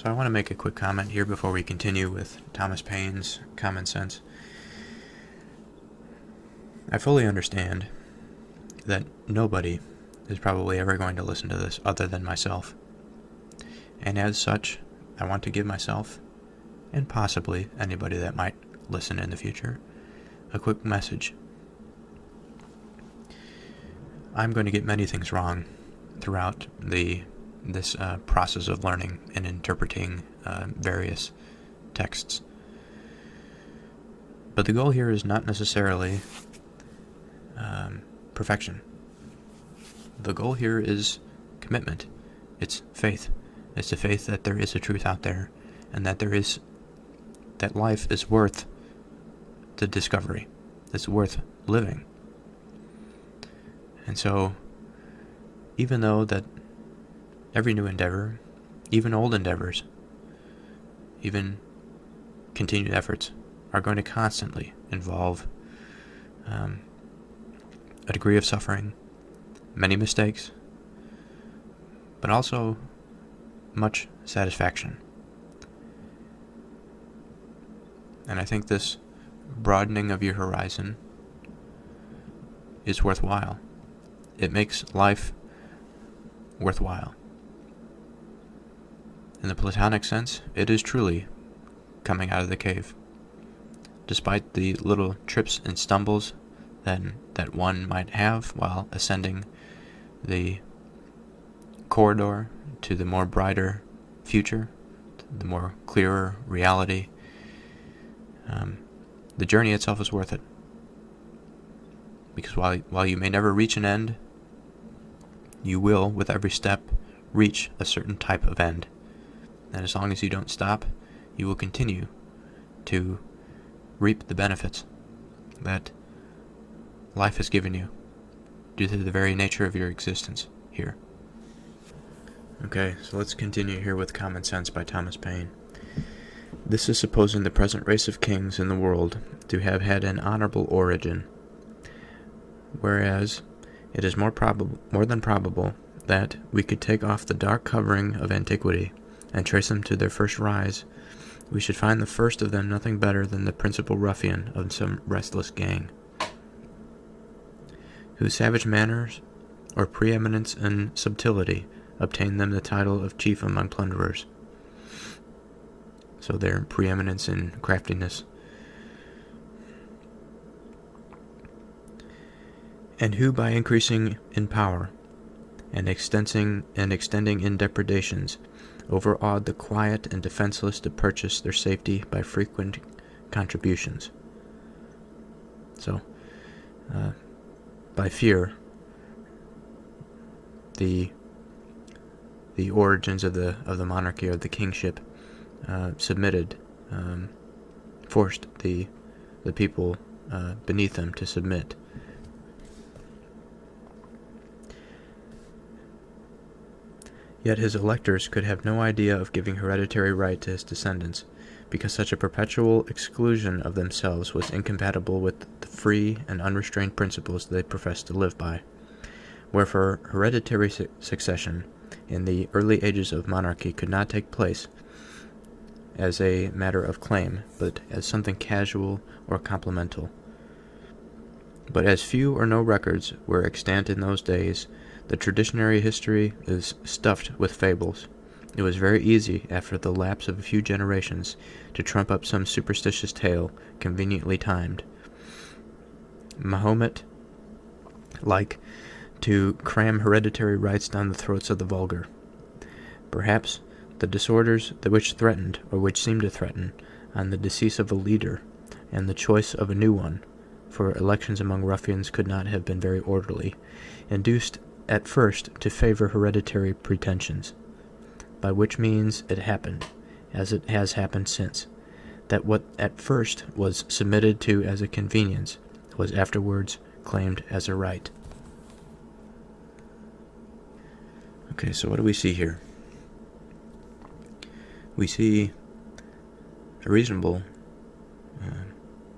So I want to make a quick comment here before we continue with Thomas Paine's Common Sense. I fully understand that nobody is probably ever going to listen to this other than myself. And as such, I want to give myself, and possibly anybody that might listen in the future, a quick message. I'm going to get many things wrong throughout this process of learning and interpreting various texts. But the goal here is not necessarily perfection. The goal here is commitment. It's faith. It's the faith that there is a truth out there, and that that life is worth the discovery. It's worth living. And so, even though that every new endeavor, even old endeavors, even continued efforts, are going to constantly involve a degree of suffering, many mistakes, but also much satisfaction. And I think this broadening of your horizon is worthwhile. It makes life worthwhile. In the Platonic sense, it is truly coming out of the cave. Despite the little trips and stumbles that one might have while ascending the corridor to the more brighter future, the more clearer reality, the journey itself is worth it. Because while you may never reach an end, you will, with every step, reach a certain type of end. And as long as you don't stop, you will continue to reap the benefits that life has given you due to the very nature of your existence here. Okay, so let's continue here with Common Sense by Thomas Paine. This is supposing the present race of kings in the world to have had an honorable origin, whereas it is more than probable that we could take off the dark covering of antiquity and trace them to their first rise. We should find the first of them nothing better than the principal ruffian of some restless gang, whose savage manners or preeminence in subtlety obtained them the title of chief among plunderers. So their preeminence in craftiness. And who by increasing in power and extending in depredations overawed the quiet and defenseless to purchase their safety by frequent contributions. So, by fear, the origins of the monarchy or the kingship forced the people beneath them to submit. Yet his electors could have no idea of giving hereditary right to his descendants, because such a perpetual exclusion of themselves was incompatible with the free and unrestrained principles they professed to live by. Wherefore, hereditary succession in the early ages of monarchy could not take place as a matter of claim, but as something casual or complemental. But as few or no records were extant in those days, the traditionary history is stuffed with fables. It was very easy, after the lapse of a few generations, to trump up some superstitious tale, conveniently timed, Mahomet-like, to cram hereditary rights down the throats of the vulgar. Perhaps the disorders which threatened, or which seemed to threaten, on the decease of a leader, and the choice of a new one, for elections among ruffians could not have been very orderly, induced at first to favor hereditary pretensions, by which means it happened, as it has happened since, that what at first was submitted to as a convenience was afterwards claimed as a right. Okay, so what do we see here? We see a reasonable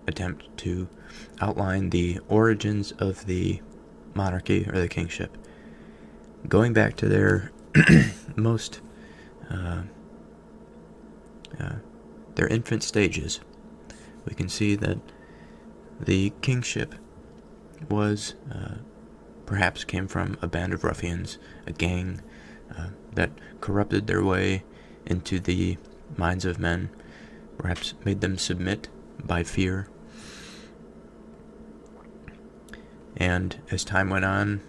attempt to outline the origins of the monarchy or the kingship, going back to their most their infant stages, we can see that the kingship was perhaps came from a band of ruffians, a gang that corrupted their way into the minds of men, perhaps made them submit by fear. And as time went on,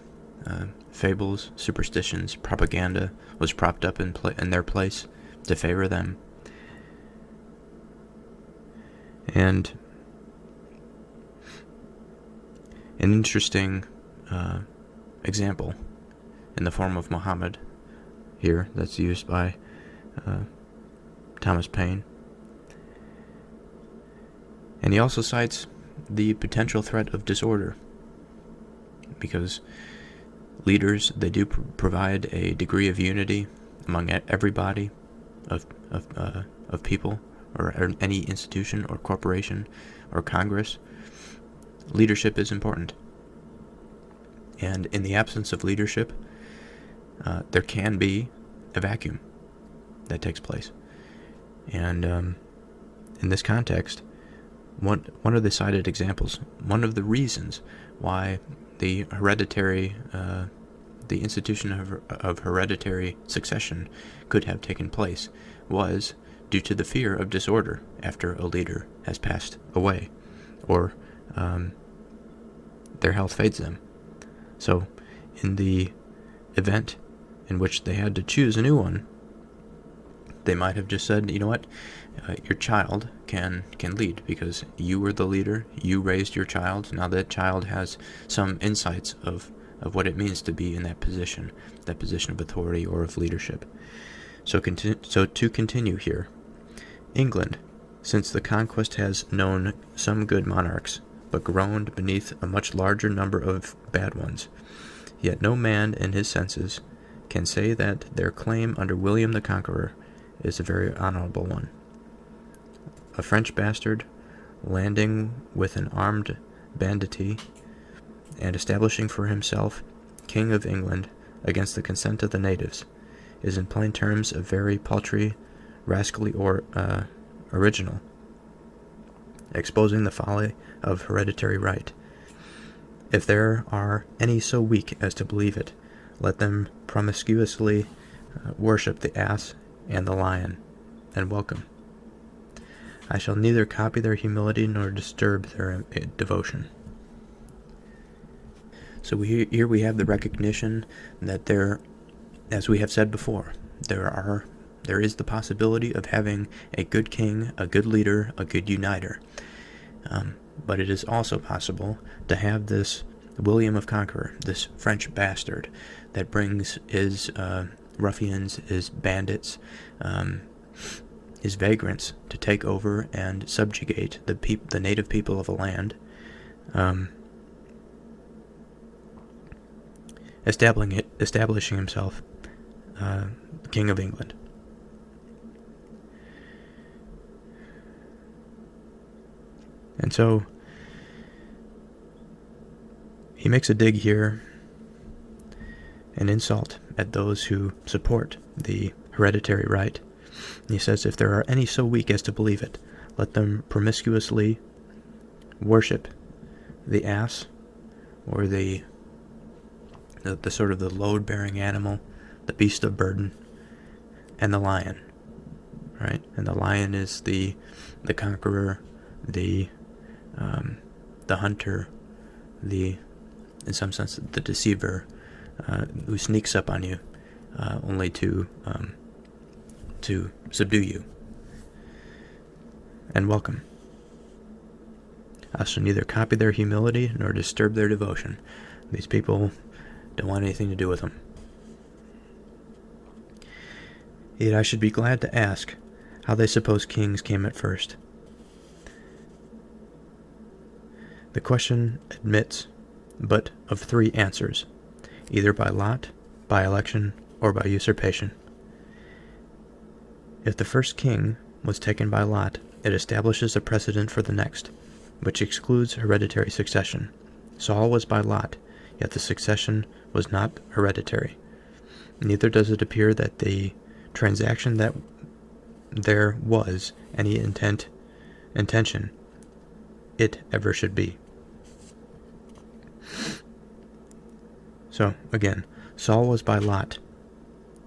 fables, superstitions, propaganda was propped up in their place to favor them. And an interesting example in the form of Muhammad here that's used by Thomas Paine. And he also cites the potential threat of disorder, because leaders, they do provide a degree of unity among everybody of people, or any institution or corporation or Congress. Leadership is important. And in the absence of leadership, there can be a vacuum that takes place. And in this context, one of the cited examples, one of the reasons why the institution of hereditary succession could have taken place was due to the fear of disorder after a leader has passed away, or their health fades them. So, in the event in which they had to choose a new one, they might have just said, you know what, your child can lead, because you were the leader, you raised your child, now that child has some insights of what it means to be in that position of authority or of leadership. So to continue here, England, since the conquest, has known some good monarchs, but groaned beneath a much larger number of bad ones. Yet no man in his senses can say that their claim under William the Conqueror is a very honorable one. A French bastard, landing with an armed banditti, and establishing for himself King of England against the consent of the natives, is in plain terms a very paltry, rascally original, exposing the folly of hereditary right. If there are any so weak as to believe it, let them promiscuously worship the ass and the lion, and welcome. I shall neither copy their humility nor disturb their devotion. So here we have the recognition that there, as we have said before, there is the possibility of having a good king, a good leader, a good uniter. But it is also possible to have this William of Conqueror, this French bastard, that brings his ruffians, his bandits, his vagrants to take over and subjugate the native people of a land, establishing himself King of England. And so he makes a dig here, an insult at those who support the hereditary right. And he says, if there are any so weak as to believe it, let them promiscuously worship the ass, or the sort of the load-bearing animal, the beast of burden, and the lion, right? And the lion is the conqueror, the hunter, in some sense, the deceiver, who sneaks up on you, only to subdue you. And welcome. I shall neither copy their humility nor disturb their devotion. These people don't want anything to do with them. Yet I should be glad to ask how they suppose kings came at first. The question admits but of three answers, either by lot, by election, or by usurpation. If the first king was taken by lot, it establishes a precedent for the next, which excludes hereditary succession. Saul was by lot, yet the succession was not hereditary. Neither does it appear that the transaction that there was any intention it ever should be. So, again, Saul was by lot,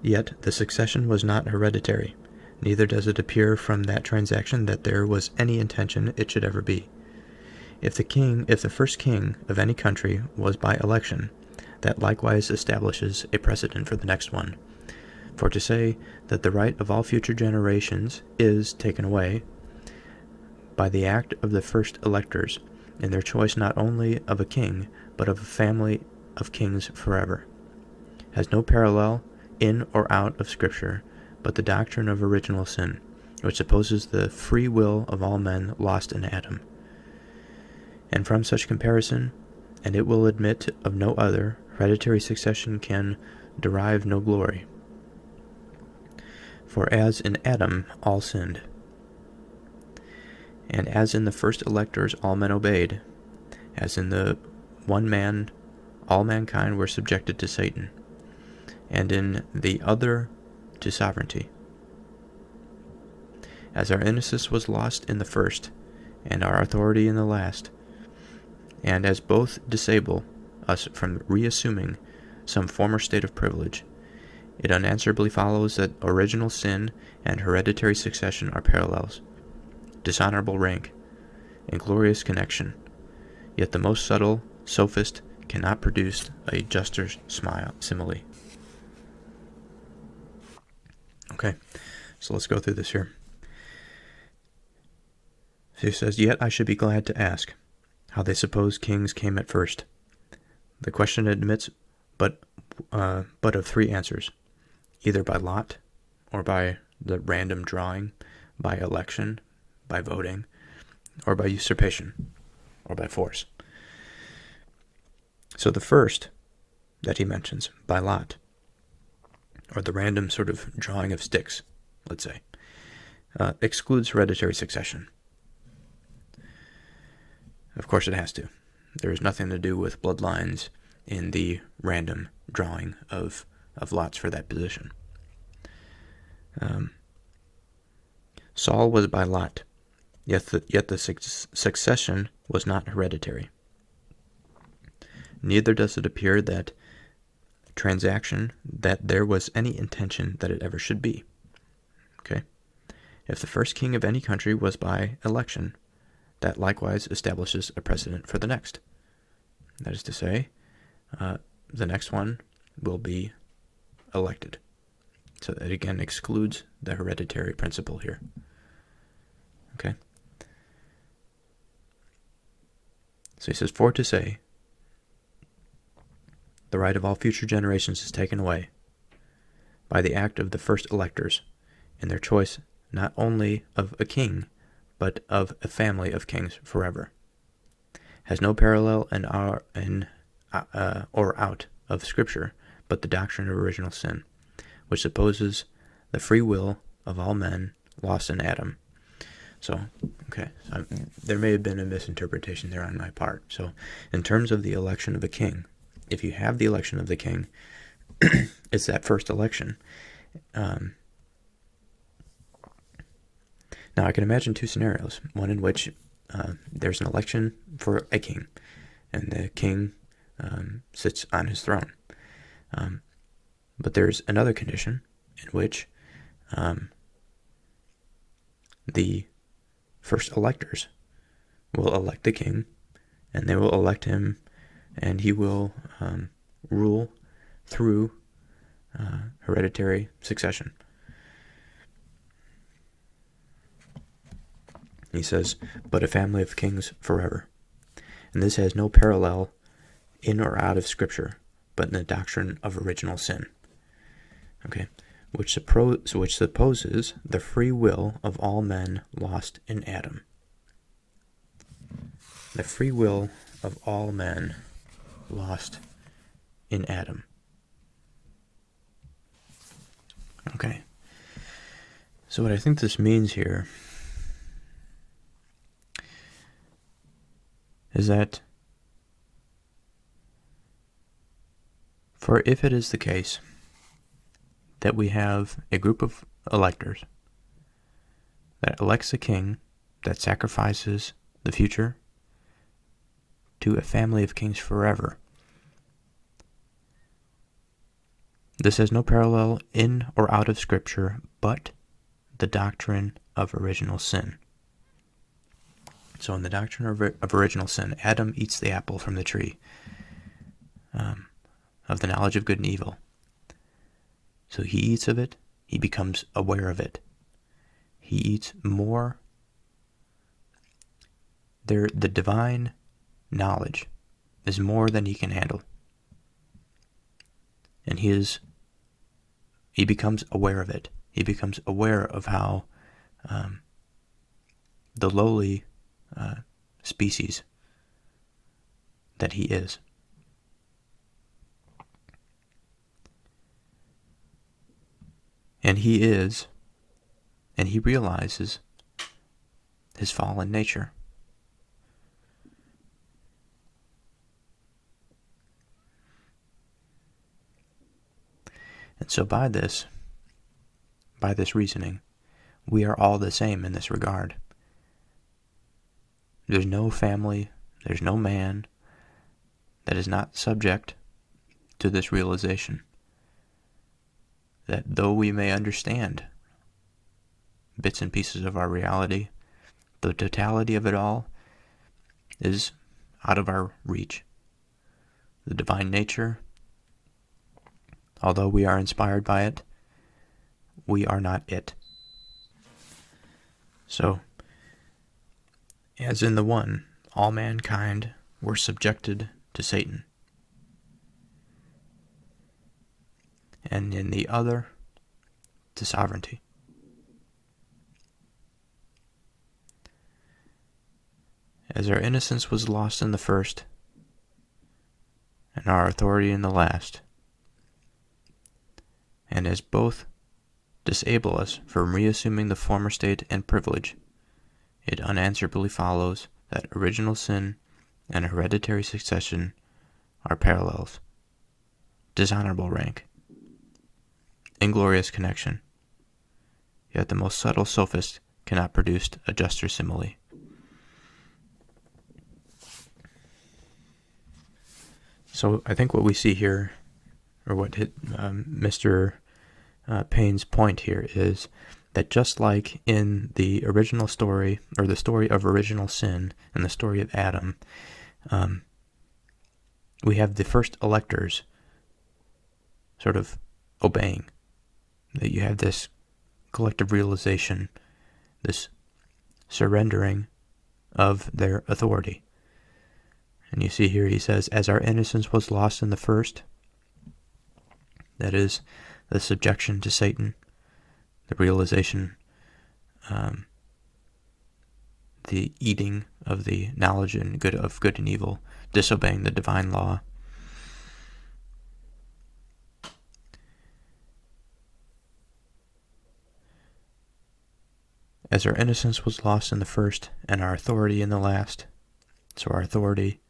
yet the succession was not hereditary. Neither does it appear from that transaction that there was any intention it should ever be. If the first king of any country was by election, that likewise establishes a precedent for the next one. For to say that the right of all future generations is taken away by the act of the first electors, in their choice not only of a king, but of a family of kings forever, has no parallel in or out of Scripture, but the doctrine of original sin, which supposes the free will of all men lost in Adam. And from such comparison, and it will admit of no other, hereditary succession can derive no glory. For as in Adam all sinned, and as in the first electors all men obeyed, as in the one man all mankind were subjected to Satan, and in the other to sovereignty. As our innocence was lost in the first, and our authority in the last, and as both disable us from reassuming some former state of privilege, it unanswerably follows that original sin and hereditary succession are parallels, dishonorable rank, and glorious connection. Yet the most subtle sophist cannot produce a juster simile. Okay, so let's go through this here. So he says, "Yet I should be glad to ask how they suppose kings came at first. The question admits but of three answers, either by lot, or by the random drawing, by election, by voting, or by usurpation, or by force." So the first that he mentions, by lot, or the random sort of drawing of sticks, let's say, excludes hereditary succession. Of course it has to. There is nothing to do with bloodlines in the random drawing of lots for that position. Saul was by lot, yet the succession was not hereditary. Neither does it appear that transaction that there was any intention that it ever should be. Okay? If the first king of any country was by election, that likewise establishes a precedent for the next. That is to say, the next one will be elected. So that again excludes the hereditary principle here. Okay? So he says, "For to say, the right of all future generations is taken away by the act of the first electors, in their choice not only of a king, but of a family of kings forever, has no parallel in or out of Scripture, but the doctrine of original sin, which supposes the free will of all men lost in Adam." So, there may have been a misinterpretation there on my part. So, in terms of the election of a king, if you have the election of the king, it's that first election. Now, I can imagine two scenarios. One in which there's an election for a king, and the king sits on his throne. But there's another condition in which the first electors will elect the king, and they will elect him, and he will rule through hereditary succession. He says, "But a family of kings forever." And this has no parallel in or out of Scripture, but in the doctrine of original sin. Okay, which supposes the free will of all men lost in Adam. The free will of all men lost in Adam. Okay. So what I think this means here is that for if it is the case that we have a group of electors that elects a king that sacrifices the future to a family of kings forever. This has no parallel in or out of Scripture, but the doctrine of original sin. So in the doctrine of original sin, Adam eats the apple from the tree of the knowledge of good and evil. So he eats of it, he becomes aware of it. He eats more. The divine knowledge is more than he can handle. And he becomes aware of it. He becomes aware of how the lowly species that he is. And he realizes his fallen nature. And so by this reasoning, we are all the same in this regard. There's no family, there's no man that is not subject to this realization that though we may understand bits and pieces of our reality, the totality of it all is out of our reach. The divine nature, although we are inspired by it, we are not it. So, as in the one, all mankind were subjected to Satan, and in the other, to sovereignty. As our innocence was lost in the first, and our authority in the last, and as both disable us from reassuming the former state and privilege, it unanswerably follows that original sin and hereditary succession are parallels, dishonorable rank, inglorious connection, yet the most subtle sophist cannot produce a juster simile. So I think what we see here, or what Mr. Paine's point here is that just like in the original story, or the story of original sin and the story of Adam, we have the first electors sort of obeying. That you have this collective realization, this surrendering of their authority. And you see here he says, as our innocence was lost in the first, that is, the subjection to Satan, the realization, the eating of the knowledge of good and evil, disobeying the divine law. As our innocence was lost in the first, and our authority in the last, so our authority,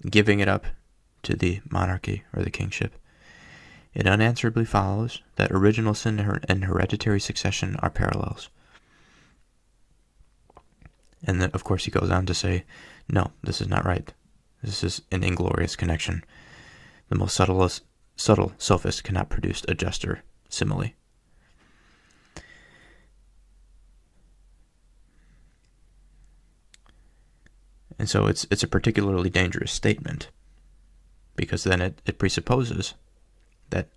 giving it up to the monarchy or the kingship, it unanswerably follows that original sin and hereditary succession are parallels. And then, of course, he goes on to say, no, this is not right. This is an inglorious connection. The most subtle sophist cannot produce a juster simile. And so it's a particularly dangerous statement, because then it presupposes that,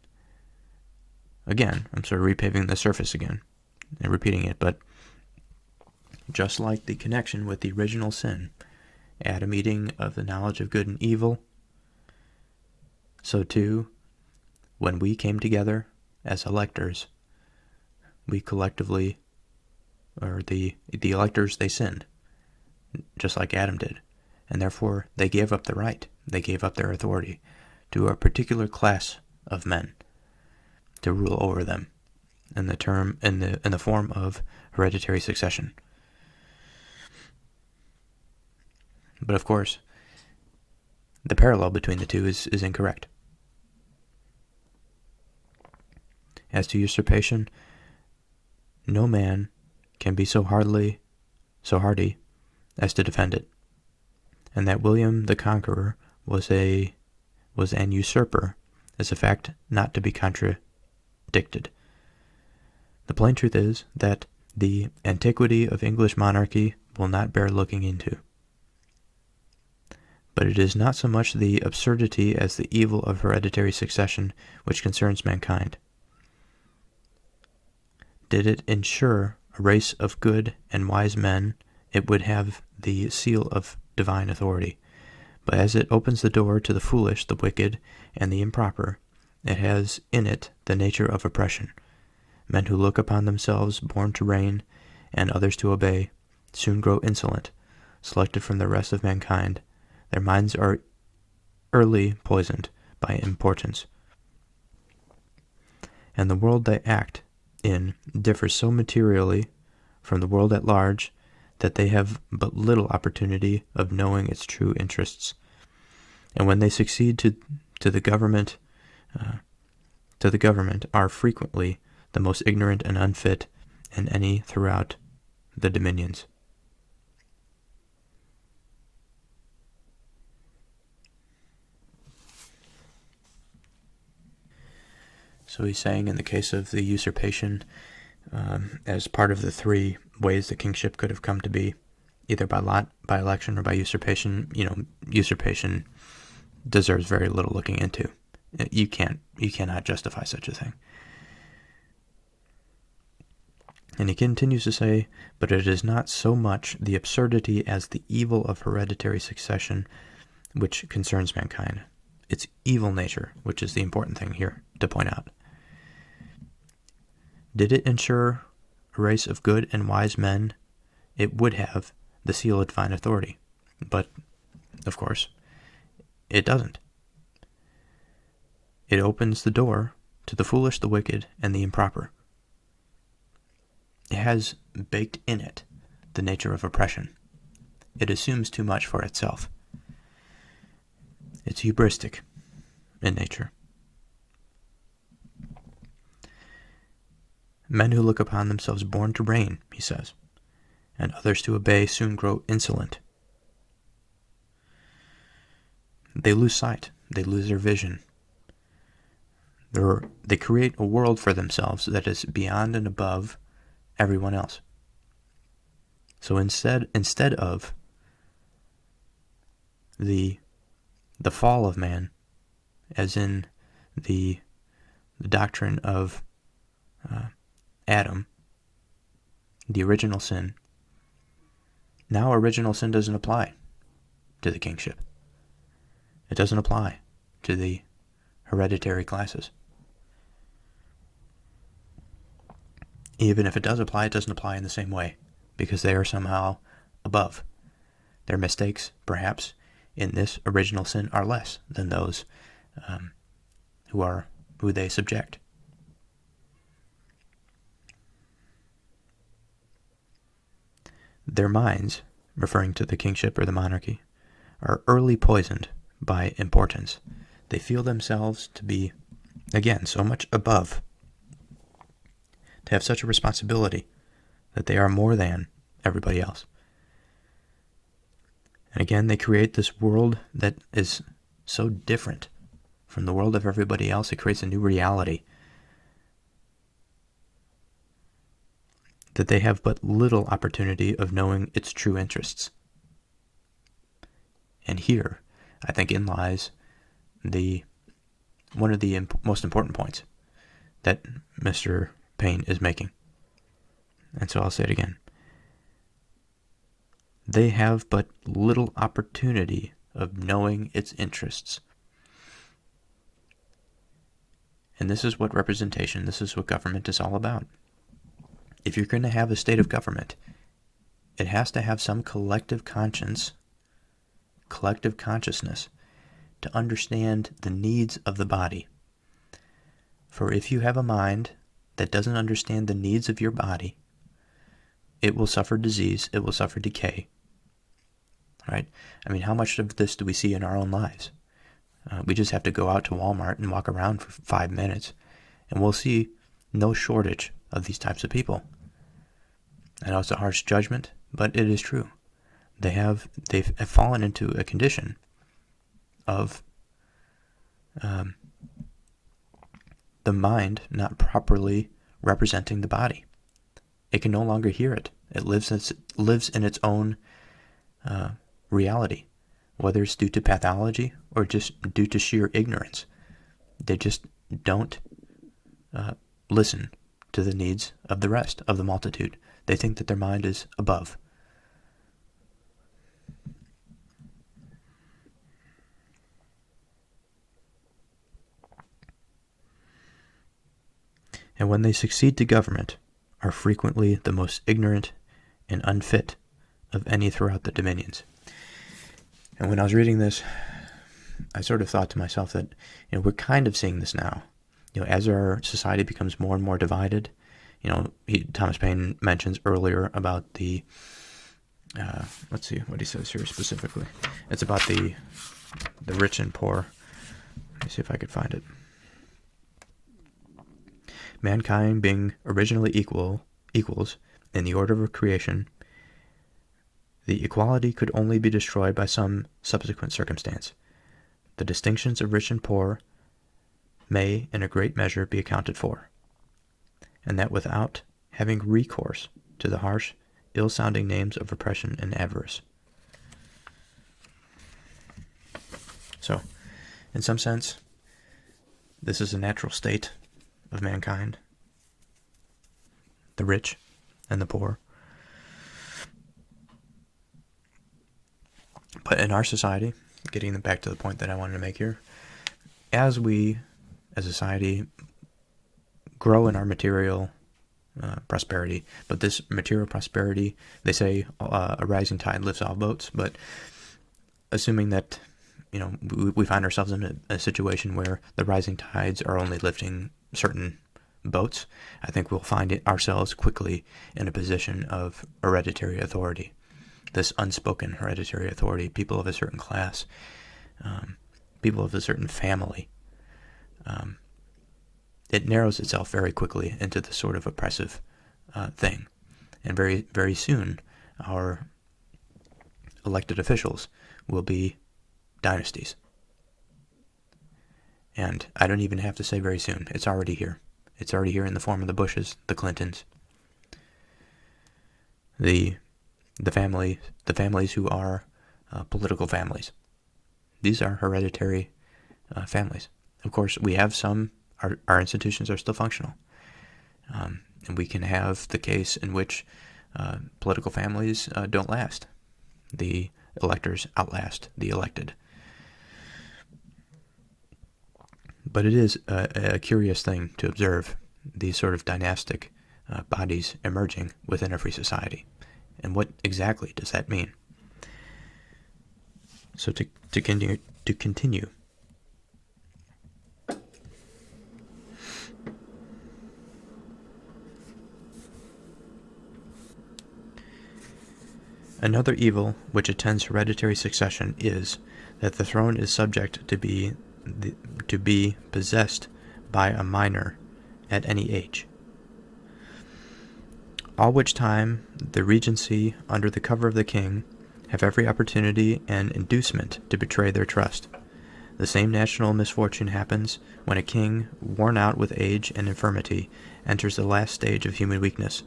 again, I'm sort of repaving the surface again and repeating it, but just like the connection with the original sin, Adam eating of the knowledge of good and evil, so too, when we came together as electors, we collectively, or the electors, they sinned, just like Adam did, and therefore they gave up the right, they gave up their authority to a particular class of men to rule over them in the form of hereditary succession. But of course, the parallel between the two is incorrect. As to usurpation, no man can be so hardy as to defend it, and that William the Conqueror was an usurper is a fact not to be contradicted. The plain truth is that the antiquity of English monarchy will not bear looking into. But it is not so much the absurdity as the evil of hereditary succession which concerns mankind. Did it ensure a race of good and wise men, it would have the seal of divine authority. But as it opens the door to the foolish, the wicked, and the improper, it has in it the nature of oppression. Men who look upon themselves born to reign, and others to obey, soon grow insolent, selected from the rest of mankind. Their minds are early poisoned by importance. And the world they act in differs so materially from the world at large that they have but little opportunity of knowing its true interests. And when they succeed to the government, are frequently the most ignorant and unfit in any throughout the dominions. So he's saying in the case of the usurpation, as part of the three ways the kingship could have come to be, either by lot, by election, or by usurpation, usurpation deserves very little looking into. You cannot justify such a thing. And he continues to say, but it is not so much the absurdity as the evil of hereditary succession which concerns mankind. Its evil nature, which is the important thing here to point out. Did it ensure a race of good and wise men, it would have the seal of divine authority. But, of course, it doesn't. It opens the door to the foolish, the wicked, and the improper. It has baked in it the nature of oppression. It assumes too much for itself. It's hubristic in nature. Men who look upon themselves born to reign, he says, and others to obey soon grow insolent. They lose sight. They lose their vision. They create a world for themselves that is beyond and above everyone else. So instead of the fall of man, as in the doctrine of Adam, the original sin, now original sin doesn't apply to the kingship. It doesn't apply to the hereditary classes. Even if it does apply, it doesn't apply in the same way, because they are somehow above. Their mistakes, perhaps, in this original sin are less than those who they subject. Their minds, referring to the kingship or the monarchy, are early poisoned by importance. They feel themselves to be, again, so much above, to have such a responsibility that they are more than everybody else. And again, they create this world that is so different from the world of everybody else. It creates a new reality that they have but little opportunity of knowing its true interests. And here, I think, in lies one of the most important points that Mr. Paine is making. And so I'll say it again. They have but little opportunity of knowing its interests. And this is what representation, this is what government is all about. If you're going to have a state of government, it has to have some collective consciousness to understand the needs of the body. For if you have a mind that doesn't understand the needs of your body, it will suffer disease, it will suffer decay. Right? I mean, how much of this do we see in our own lives? We just have to go out to Walmart and walk around for 5 minutes, and we'll see no shortage of these types of people. I know it's a harsh judgment, but it is true. They've fallen into a condition of the mind not properly representing the body. It can no longer hear it. It lives in its own reality, whether it's due to pathology or just due to sheer ignorance. They just don't listen to the needs of the rest of the multitude. They think that their mind is above. And when they succeed to government, are frequently the most ignorant and unfit of any throughout the dominions. And when I was reading this, I sort of thought to myself that, we're kind of seeing this now. As our society becomes more and more divided, Thomas Paine mentions earlier about the, let's see what he says here specifically. It's about the rich and poor. Let me see if I could find it. Mankind being originally equals in the order of creation, the equality could only be destroyed by some subsequent circumstance. The distinctions of rich and poor may, in a great measure, be accounted for, and that without having recourse to the harsh, ill-sounding names of oppression and avarice. So, in some sense, this is a natural state of mankind, the rich and the poor. But in our society, getting back to the point that I wanted to make here, as we, as a society, grow in our material prosperity, but this material prosperity, they say a rising tide lifts all boats, but assuming that, we find ourselves in a situation where the rising tides are only lifting certain boats, I think we'll find ourselves quickly in a position of hereditary authority. This unspoken hereditary authority, people of a certain class, people of a certain family. It narrows itself very quickly into this sort of oppressive thing. And very, very soon, our elected officials will be dynasties. And I don't even have to say very soon. It's already here. It's already here in the form of the Bushes, the Clintons, the families who are political families. These are hereditary families. Of course, we have some, our institutions are still functional. And we can have the case in which political families don't last. The electors outlast the elected. But it is a curious thing to observe these sort of dynastic bodies emerging within a free society. And what exactly does that mean? So to continue. Another evil which attends hereditary succession is that the throne is subject to be possessed by a minor at any age. All which time the regency, under the cover of the king, have every opportunity and inducement to betray their trust. The same national misfortune happens when a king, worn out with age and infirmity, enters the last stage of human weakness.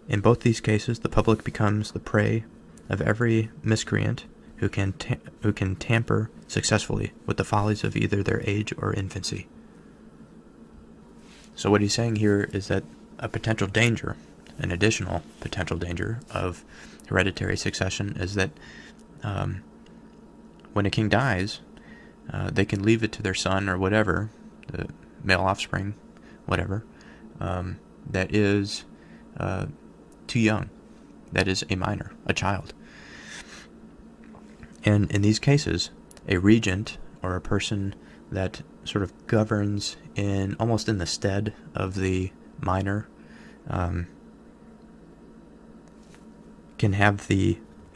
In both these cases, the public becomes the prey of every miscreant who can tamper successfully with the follies of either their age or infancy. So what he's saying here is that a potential danger, an additional potential danger of hereditary succession is that when a king dies, they can leave it to their son or whatever, the male offspring, whatever, that is too young, that is a minor, a child. And in these cases, a regent or a person that sort of governs almost in the stead of the minor can have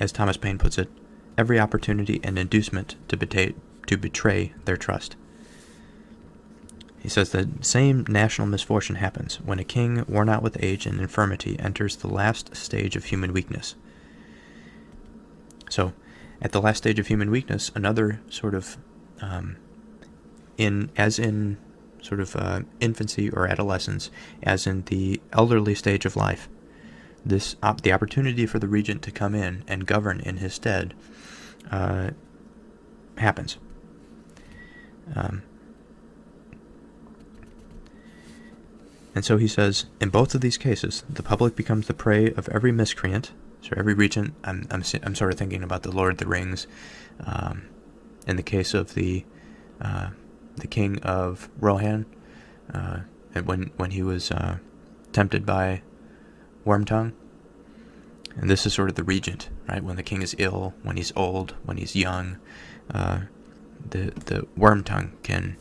as Thomas Paine puts it, every opportunity and inducement to betray their trust. He says the same national misfortune happens when a king worn out with age and infirmity enters the last stage of human weakness. So, at the last stage of human weakness, another sort of, in infancy or adolescence, as in the elderly stage of life, the opportunity for the regent to come in and govern in his stead happens. And so he says, in both of these cases, the public becomes the prey of every miscreant. So every regent, I'm sort of thinking about the Lord of the Rings. In the case of the king of Rohan, and when he was tempted by Wormtongue. And this is sort of the regent, right? When the king is ill, when he's old, when he's young, the Wormtongue can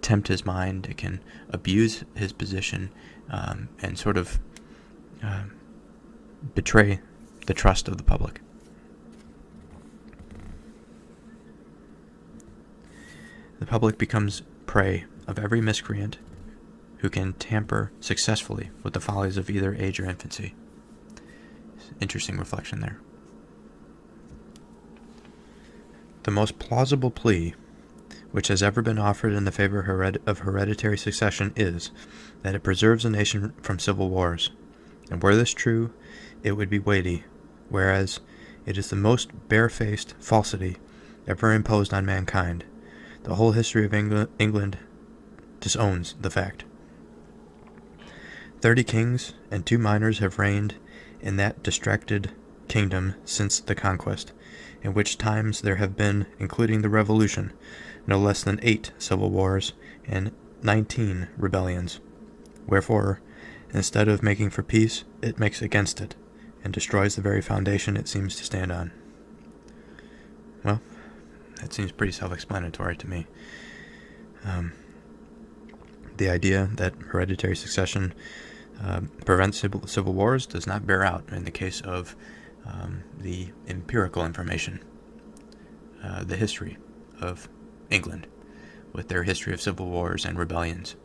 tempt his mind, it can abuse his position, and sort of betray the trust of the public. The public becomes prey of every miscreant who can tamper successfully with the follies of either age or infancy. Interesting reflection there. The most plausible plea which has ever been offered in the favor of hereditary succession is that it preserves a nation from civil wars. And were this true, it would be weighty, whereas it is the most barefaced falsity ever imposed on mankind. The whole history of England disowns the fact. 30 kings and 2 minors have reigned in that distracted kingdom since the conquest, in which times there have been, including the Revolution, no less than 8 civil wars and 19 rebellions. Wherefore, instead of making for peace, it makes against it, and destroys the very foundation it seems to stand on. Well, that seems pretty self-explanatory to me. The idea that hereditary succession prevents civil wars does not bear out in the case of the empirical information, the history of England, with their history of civil wars and rebellions.